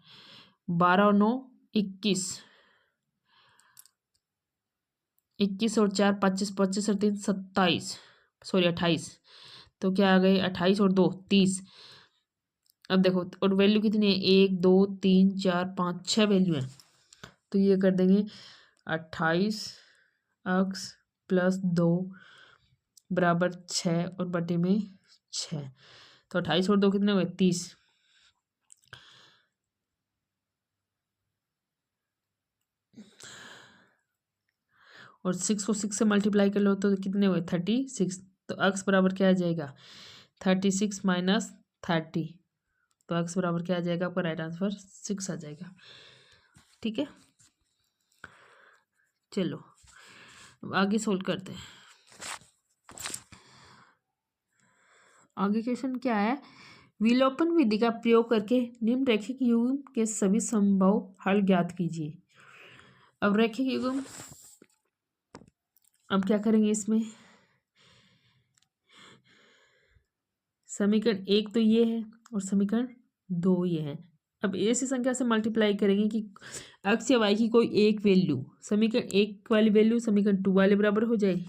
12 और 9 21, 21 और 4 25, 25 और 3 27, सॉरी 28, तो क्या आ गए 28 और 2 30। अब देखो और वैल्यू कितनी है 1 2 3 4 5 6 वैल्यू है, तो ये कर देंगे 28x + 2 बराबर 6 और बटे में 6, तो 28 और 2 कितने हुए 30। और 6 को 6 से मल्टीप्लाई कर लो तो कितने हुए 36, तो x बराबर क्या आ जाएगा 36 - 30, तो x बराबर क्या आ जाएगा आपका राइट आंसर 6 आ जाएगा। ठीक है, चलो अब आगे सोल्व करते हैं। आगे क्वेश्चन क्या है, विलोपन विधि का प्रयोग करके निम्न रैखिक युग्म के सभी संभव हल ज्ञात कीजिए। अब रैखिक युग्म, अब क्या करेंगे इसमें, समीकरण 1 तो ये है और समीकरण 2 ये है। अब ऐसी संख्या से मल्टीप्लाई करेंगे कि x या y की कोई एक वैल्यू समीकरण 1 वाली वैल्यू समीकरण 2 वाले बराबर हो जाए।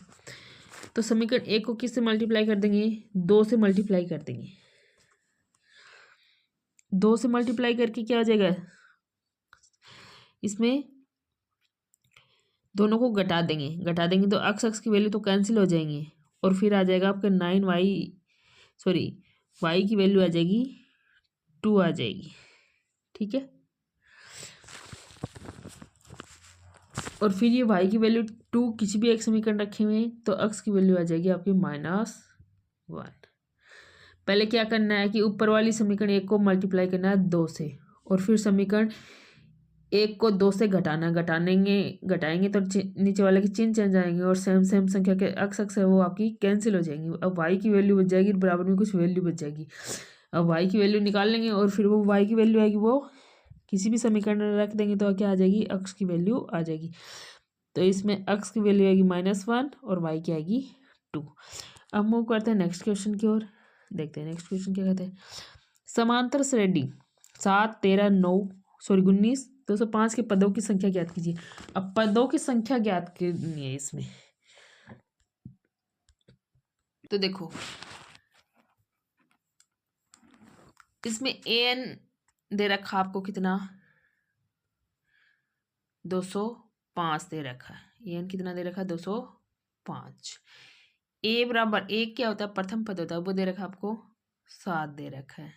तो समीकरण 1 को किससे मल्टीप्लाई कर देंगे 2 से मल्टीप्लाई कर देंगे। 2 से मल्टीप्लाई करके क्या आ जाएगा, इसमें दोनों को घटा देंगे तो x की वैल्यू तो कैंसिल हो जाएंगे, और फिर आ जाएगा आपका y की वैल्यू आ जाएगी 2 आ जाएगी। ठीक है, और फिर ये y की वैल्यू 2 किसी भी एक समीकरण रखे हुए हैं, तो x की वैल्यू आ जाएगी आपकी -1। पहले क्या करना है कि ऊपर वाली समीकरण 1 को मल्टीप्लाई करना है 2 से, और फिर समीकरण 1 को 2 से घटाएंगे तो नीचे वाले के चिन्ह चेंज आएंगे, और सेम संख्या के x है वो आपकी कैंसिल हो जाएंगी। अब y की वैल्यू बच जाएगी, बराबर में कुछ वैल्यू बच जाएगी। अब y की वैल्यू निकाल लेंगे, और फिर वो y की वैल्यू आएगी वो किसी भी समीकरण में रख देंगे, तो क्या आ जाएगी x की वैल्यू आ जाएगी। तो इसमें x की वैल्यू आएगी -1 और y की आएगी 2। अब मूव करते हैं नेक्स्ट क्वेश्चन की ओर, देखते हैं नेक्स्ट क्वेश्चन क्या कहते हैं। समांतर श्रेणी 7 13 9 19 205 के पदों की संख्या ज्ञात कीजिए। अब पदों की संख्या ज्ञात करनी है इसमें, तो देखो इसमें ए एन दे रखा आपको कितना 205 दे रखा है। ए एन कितना दे रखा है 205। ए बराबर ए क्या होता है प्रथम पद होता है, वो दे रखा आपको 7 दे रखा है।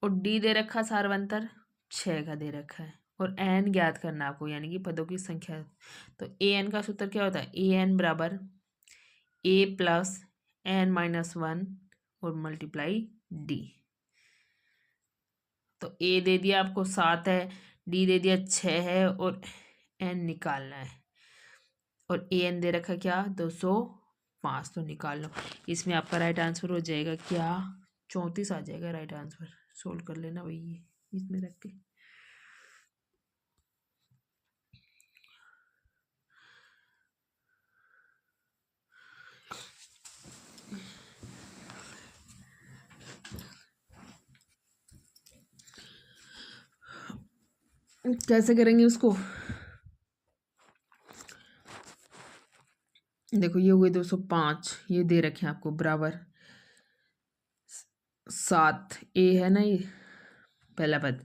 और डी दे रखा सार्वंतर 6 का दे रखा है। और एन ज्ञात करना आपको, यानी कि पदों की संख्या। तो ए एन का सूत्र क्या होता है, ए एन बराबर ए प्लस एन माइनस 1 और मल्टीप्लाई डी। तो ए दे दिया आपको 7 है, डी दे दिया 6 है, और एन निकालना है। और ए एन दे रखा क्या 205, तो निकाल लो। इसमें आपका राइट आंसर हो जाएगा क्या 34 आ जाएगा राइट आंसर। सोल्व कर लेना भाई ये इसमें रख के। कैसे करेंगे उसको, देखो ये हुए 205, ये दे रखे हैं आपको बराबर 7, ए है ना ये पहला पद,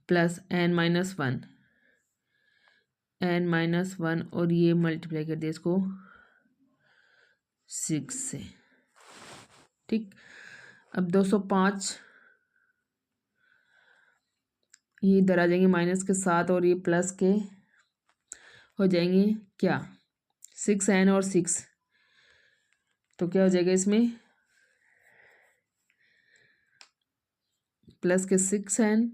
plus n minus 1, n minus 1, और ये मल्टीप्लाई कर दिया इसको 6 से। ठीक, अब 205 ये इधर आ जाएंगे माइनस के साथ, और ये प्लस के हो जाएंगे क्या 6n और 6, तो क्या हो जाएगा इसमें प्लस के 6n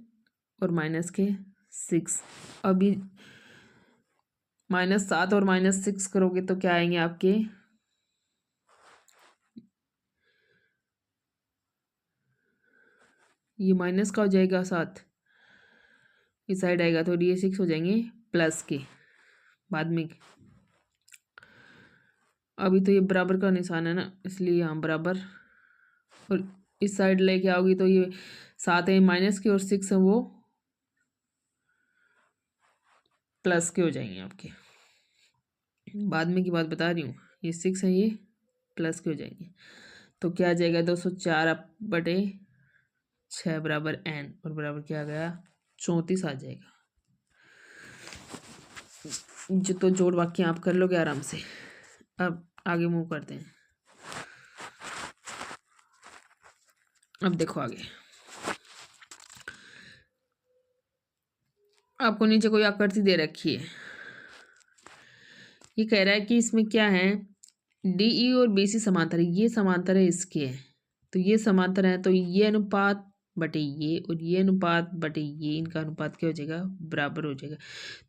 और माइनस के 6। अभी -7 और -6 करोगे तो क्या आएंगे आपके, ये माइनस का हो जाएगा 7, इस साइड आएगा तो ये 6 हो जाएंगे प्लस के बाद में। अभी तो ये बराबर का निशान है ना, इसलिए यहाँ बराबर, और इस साइड लेके आओगी तो ये 7 है माइनस के, और 6 है वो प्लस के हो जाएंगे आपके। बाद में की बात बता रही हूँ, ये 6 है ये प्लस के हो जाएंगे। तो क्या आ जाएगा 204/6 बराबर n, और बराबर क्या आ गया 34 आ जाएगा। जो तो जोड़ वाक्य आप कर लोगे आराम से। अब आगे मूव करते हैं। अब देखो आगे, आपको नीचे कोई आकृति दे रखी है। ये कह रहा है कि इसमें क्या है, DE और BC समांतर है, ये समांतर है इसके, तो ये समांतर है, तो ये अनुपात बटे ये और ये अनुपात बटे ये, इनका अनुपात क्या हो जाएगा बराबर हो जाएगा।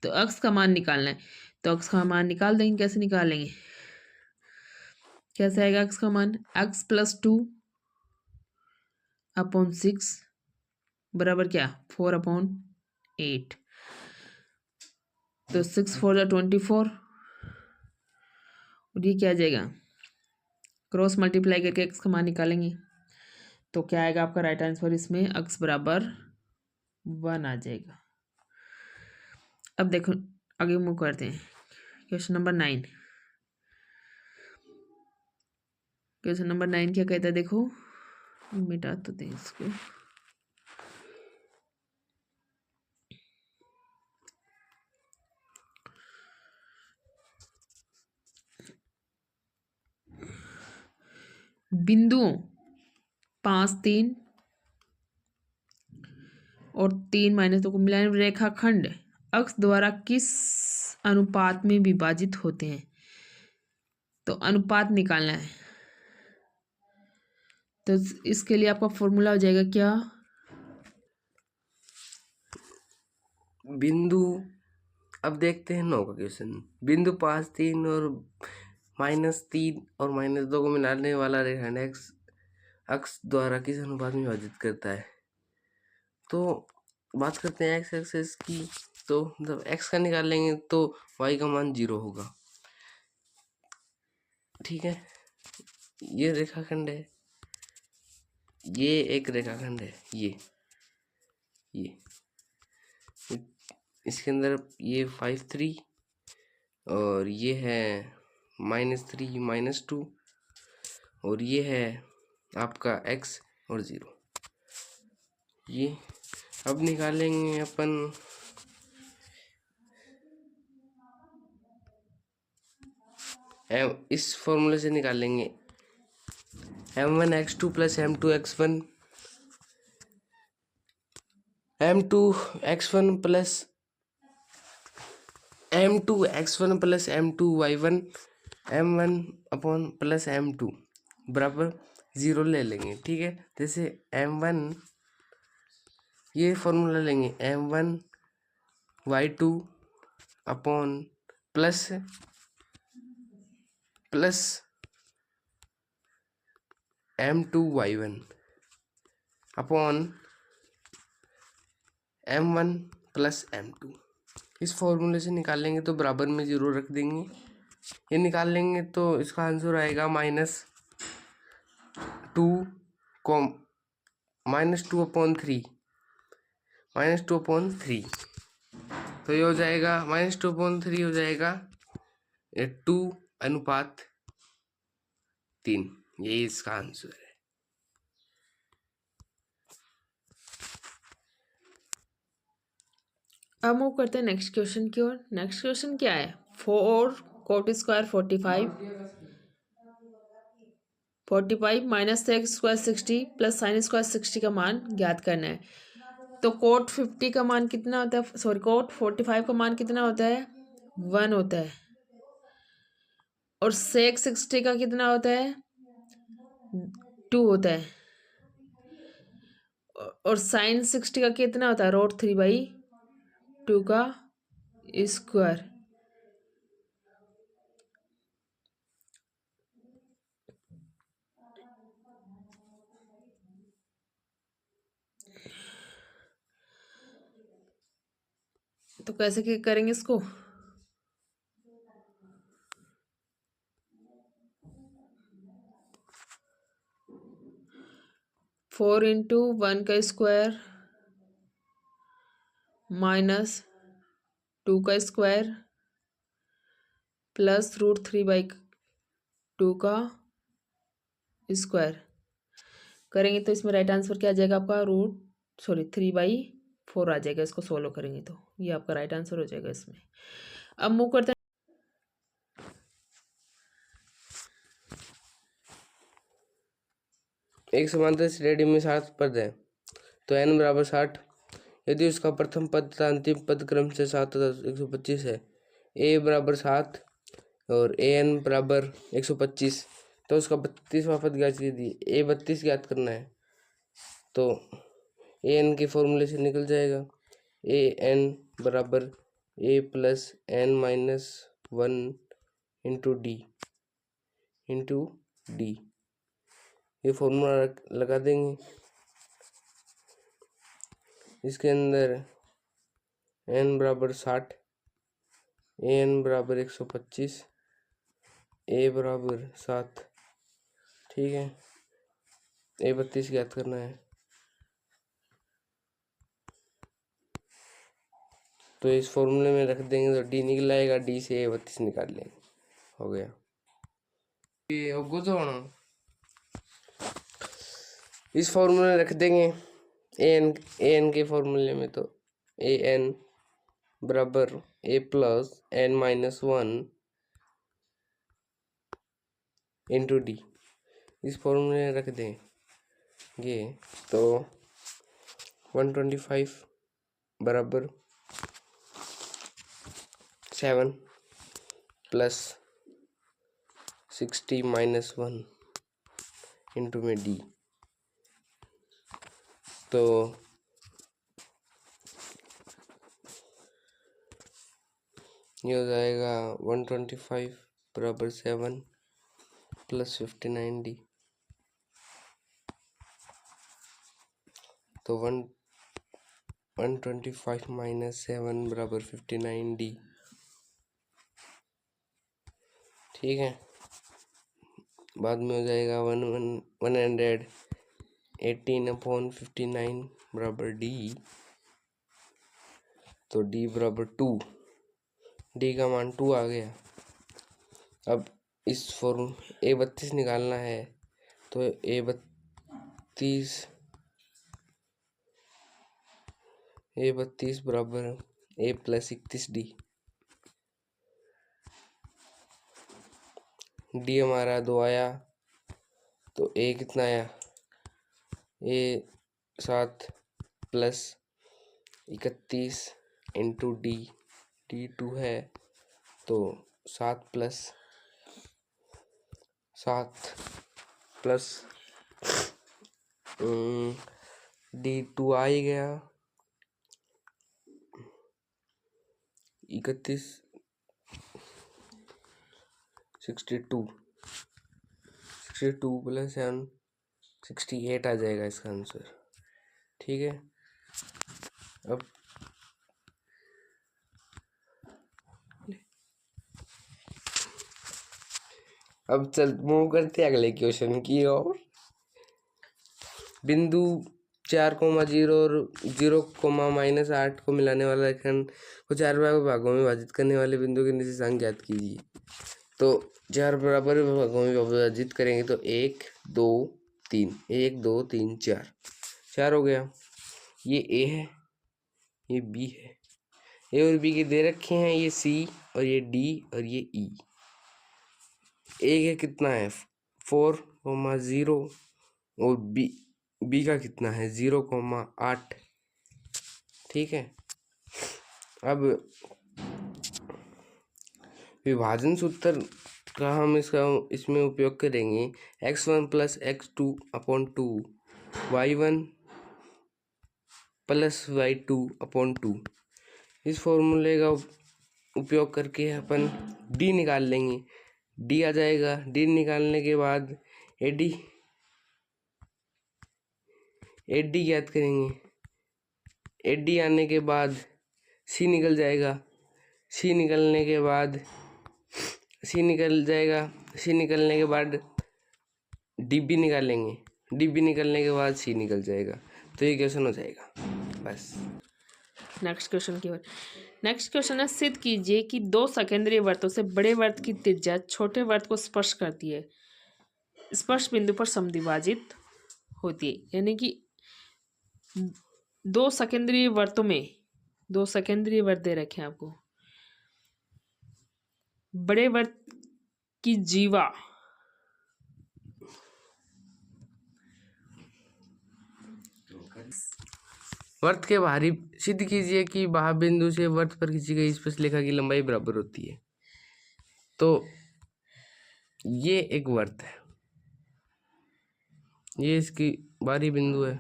तो अक्स का मान निकालना है, तो अक्स का मान निकाल देंगे। कैसे निकालेंगे, कैसे आएगा अक्स का मान, x + 2/6 बराबर क्या 4/8। तो 6 4 जा 24, और ये क्या आ जाएगा क्रॉस मल्टीप्लाई करके एक्स का मान निकालेंगे, तो क्या आएगा आपका राइट आंसर, इसमें x बराबर 1 आ जाएगा। अब देखो आगे मूव करते हैं। क्वेश्चन नंबर 9, क्वेश्चन नंबर 9 क्या कहता है, देखो मिटा तो दें इसको। बिंदुओं 5 3 और 3 -2 को मिलाने रेखाखंड अक्ष द्वारा किस अनुपात में विभाजित होते हैं, तो अनुपात निकालना है। तो इसके लिए आपका फॉर्मूला हो जाएगा क्या, बिंदु, अब देखते हैं 9 का क्वेश्चन। बिंदु 5 3 और -3 और -2 को मिलाने वाला रेखाखंड एक्स अक्ष द्वारा किस अनुपात में विभाजित करता है। तो बात करते हैं एक्स एक्सेस की, तो मतलब एक्स का निकाल लेंगे तो वाई का मान 0 होगा। ठीक है, ये रेखाखंड है, ये एक रेखाखंड है, ये इसके अंदर ये 5 3 और ये है -3 -2, और ये है आपका x और 0। ये अब निकालेंगे अपन इस फॉर्मूले से निकालेंगे m1x2 + m2x1 m2x1 + m2y1 m1 + m2 बराबर 0 ले लेंगे। ठीक है, जैसे m1 ये फॉर्मूला लेंगे m1y2 plus m2y1 m1 + m2। इस फॉर्मूले से निकालेंगे तो बराबर में 0 रख देंगे। ये निकाल लेंगे तो इसका आंसर आएगा -2/3 तो ये हो जाएगा -2/3 हो जाएगा 2:3। यही इसका आंसर है। अब मूव करते हैं नेक्स्ट क्वेश्चन की ओर। नेक्स्ट क्वेश्चन क्या है? 4 cot square 45 -x square 60 + sin square 60 का मान ज्ञात करना है। तो cot 50 का मान कितना होता है? सॉरी, cot 45 का मान कितना होता है? 1 होता है। और sec 60 का कितना होता है? 2 होता है। और sin 60 का कितना होता है? √3/2 का स्क्वायर। तो कैसे करेंगे इसको? फोर इंटू 1 का स्क्वायर -2 का स्क्वायर + √3/2 का स्क्वायर करेंगे तो इसमें राइट आंसर क्या आ जाएगा आपका? 3/4 आ जाएगा। इसको सोल्व करेंगे तो ये आपका राइट आंसर हो जाएगा इसमें। अब मूव करते हैं। एक समांतर श्रेणी में 60 पद है तो n बराबर 60। यदि उसका प्रथम पद तथा अंतिम पद क्रम से 7 तथा 125 है, a बराबर 7 और an बराबर 125, तो उसका 32वां पद ज्ञात कीजिए। a 32 ज्ञात करना है तो an के फॉर्मूले से निकल जाएगा। an बराबर a + n - 1 इंटू d। ये फॉर्मूला लगा देंगे। इसके अंदर n बराबर 60, an बराबर 125, a बराबर 7। ठीक है, a 32 ज्ञात करना है तो इस फॉर्मूले में रख देंगे तो d निकल आएगा। d से a 32 निकाल लेंगे, हो गया। ये होगा तो इस फॉर्मूले में रख देंगे an के फॉर्मूले में तो an बराबर a + n - 1 इंटू d। इस फॉर्मूले में रख देंगे तो 125 बराबर 7 + 60 - 1 इंटू में d, तो ये हो जाएगा 125 बराबर 7 + 59d, तो 125 - 7 बराबर 59d। ठीक है, बाद में हो जाएगा 118/59 बराबर d, तो d बराबर 2, d का मान 2 आ गया। अब इस फॉर्म A32 निकालना है तो A32 बराबर A प्लस 31D। डी हमारा 2 आया तो A कितना आया, A 7 plus 31 into D, D 2 है तो 7 प्लस D 2 आ ही गया 31 62 प्लस 7 68 आ जाएगा इसका आंसर। ठीक है, अब चल मूव करते हैं अगले क्वेश्चन की ओर। बिंदु 4,0 और 0,-8 को मिलाने वाला रेखाखंड को 4 भागों में विभाजित करने वाले बिंदु के निर्देशांक ज्ञात कीजिए। तो 4 बराबर भागों में विभाजित करेंगे तो 1 2 3 1 2 3 4 हो गया। ये A है, ये B है, A और B के दे रखे हैं, ये C और ये D और ये E। A का कितना है 4,0 और B का कितना है 0,8। ठीक है, अब विभाजन सूत्र का हम इसमें उपयोग करेंगे x1 plus x2 upon 2 y1 plus y2 upon 2। इस फॉर्मूले का उपयोग करके अपन d निकाल लेंगे, d आ जाएगा। d निकालने के बाद AD ज्ञात करेंगे, AD आने के बाद C निकल जाएगा, C निकलने के बाद C निकलने के बाद DB निकालेंगे, DB निकलने के बाद C निकल जाएगा। तो ये क्वेश्चन हो जाएगा बस। नेक्स्ट क्वेश्चन की ओर। नेक्स्ट क्वेश्चन है, सिद्ध कीजिए कि 2 सकेंद्रीय वृत्तों से बड़े वृत्त की त्रिज्या छोटे वृत्त को स्पर्श करती है, स्पर्श बिंदु पर समद्विभाजित होती है। यानी कि 2 सकेंद्रीय वृत्तों में 2 सकेंद्रीय वृत्त दे रखे हैं आपको, बड़े वृत्त की जीवा वृत्त के बाहरी सिद्ध कीजिए कि बाह्य बिंदु से वृत्त पर खींची गई स्पर्शरेखा की लंबाई बराबर होती है। तो ये एक वृत्त है, ये इसकी बाहरी बिंदु है।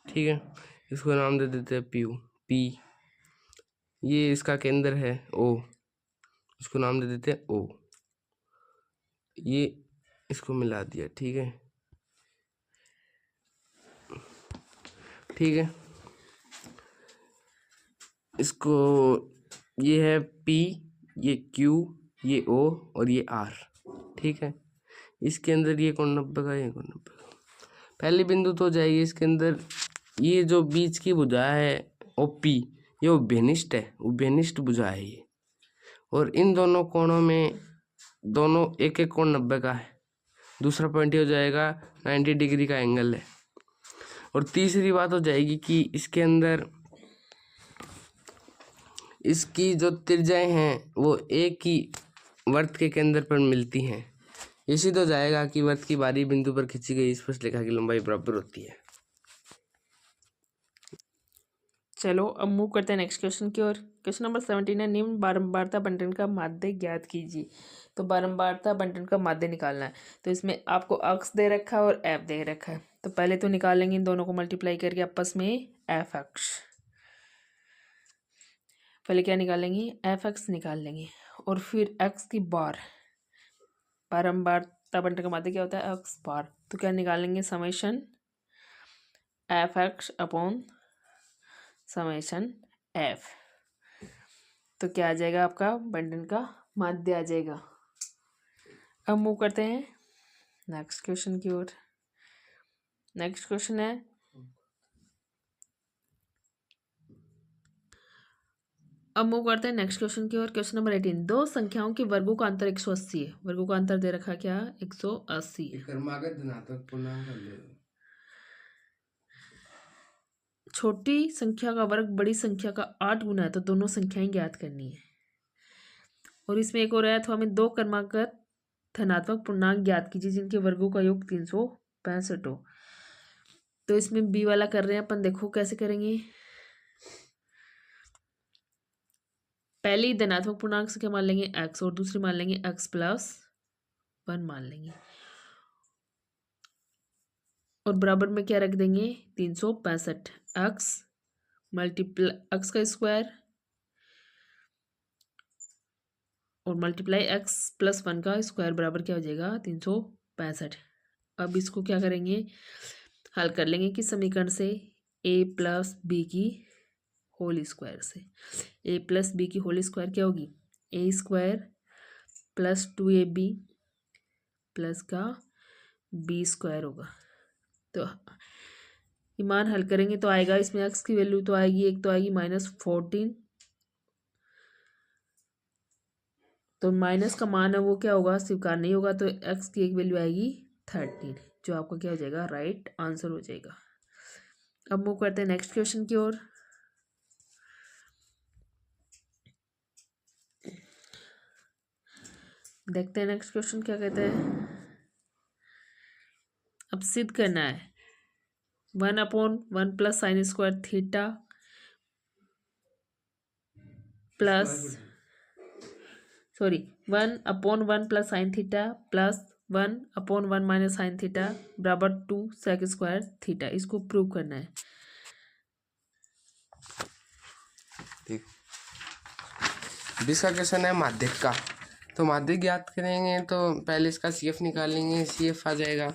ठीक है, इसको नाम दे देते हैं P। ये इसका केंद्र है O, इसको नाम दे देते हैं O। ये इसको मिला दिया। ठीक है, इसको ये है P, ये Q, ये O और ये R। ठीक है, इसके अंदर ये कोण 90 का, ये कोण 90 का। पहली बिंदु तो जाएगी इसके अंदर, ये जो बीच की भुजा है OP, ये उभयनिष्ठ है, उभयनिष्ठ भुजा है ये। और इन दोनों कोणों में दोनों एक कोण 90 का है। दूसरा पॉइंट हो जाएगा 90 डिग्री का एंगल है। और तीसरी बात हो जाएगी कि इसके अंदर इसकी जो त्रिज्याएं हैं वो एक ही वृत्त के केंद्र पर मिलती हैं। ये सिद्ध हो जाएगा कि वृत्त की बाहरी बिंदु पर खींची गई स्पर्शरेखा की लंबाई बराबर होती है। चलो अब मूव करते हैं नेक्स्ट क्वेश्चन की ओर। क्वेश्चन नंबर 17 है, निम्न बारंबारता बंटन का माध्य ज्ञात कीजिए। तो बारंबारता बंटन का माध्य निकालना है। तो इसमें आपको अक्स दे रखा है और एफ दे रखा है। तो पहले तो निकालेंगे इन दोनों को मल्टीप्लाई करके आपस में एफ एक्स। पहले क्या निकालेंगे, एफ एक्स निकाल लेंगे और फिर एक्स की बार, बारंबारता बंटन का माध्य क्या होता है, एक्स बार। तो क्या निकालेंगे, summation F x upon summation F. तो क्या आ जाएगा, आपका बंटन का माध्य आ जाएगा। अब मूव करते हैं नेक्स्ट क्वेश्चन की ओर। नेक्स्ट क्वेश्चन है, अब मूव करते हैं नेक्स्ट क्वेश्चन की ओर। क्वेश्चन नंबर 18, दो संख्याओं के वर्गों का अंतर 180 है। वर्गों का अंतर दे रखा है क्या? 180 है। क्रमागत धनात्मक पूर्णांक कर ले। छोटी संख्या का वर्ग बड़ी संख्या का 8 गुना है, तो दोनों संख्याएं ज्ञात करनी है। और इसमें एक और है, तो हमें दो क्रमागत धनात्मक पूर्णांक ज्ञात कीजिए जिनके वर्गों का योग 365 हो। तो इसमें बी वाला कर रहे हैं अपन, देखो कैसे करेंगे। पहली धनात्मक पूर्णांक संख्या मान लेंगे x और दूसरी मान लेंगे x+1 मान लेंगे, और बराबर में क्या रख देंगे? 365 x मल्टीप्लाई x का स्क्वायर और मल्टीप्लाई x+1 का स्क्वायर बराबर क्या हो जाएगा? 365। अब इसको क्या करेंगे? हल कर लेंगे किस समीकरण से? a+b की होल स्क्वायर से। a+b की होल स्क्वायर क्या होगी? a² + 2ab प्लस का b² होगा। तो ये मान हल करेंगे तो आएगा, इसमें x की वैल्यू तो आएगी, एक तो आएगी -14, तो माइनस का मान है वो क्या होगा? स्वीकार नहीं होगा, तो x की एक वैल्यू आएगी 13, जो आपका क्या हो जाएगा? राइट आंसर हो जाएगा। अब मूव करते हैं नेक्स्ट क्वेश्चन की ओर। देखते हैं नेक्स्ट क्वेश्चन क्या कहते हैं। अब सिद्ध करना है 1/1 + sin² theta plus 1/1 + sin theta plus 1/1 - sin theta बराबर 2 sec² थीटा। इसको प्रूव करना है। ठीक, इसका क्वेश्चन है माध्यक का। तो माध्यक ज्ञात करेंगे तो पहले इसका CF निकालेंगे। CF आ जाएगा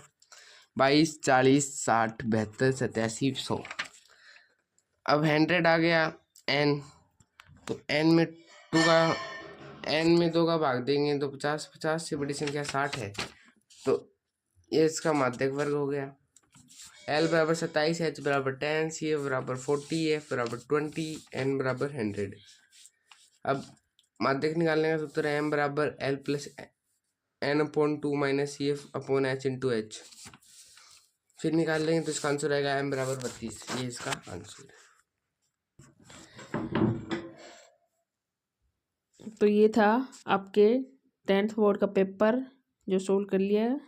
22, 40, 60, 72, 87, 100। अब 100 आ गया n, तो n में 2 का भाग देंगे तो 50, 50 से बड़ी संख्या 60 है, तो ये इसका माध्यक वर्ग हो गया। L बराबर 27, H बराबर 10, CF बराबर 40, F बराबर 20, N बराबर 100। अब माध्यक निकालने का सूत्र है M बराबर L + N/2 - CF/H/H। फिर निकाल लेंगे तो इसका आंसर आएगा M बराबर 32। ये इसका आंसर है। तो ये था आपके 10th बोर्ड का पेपर जो सोल्व कर लिया है।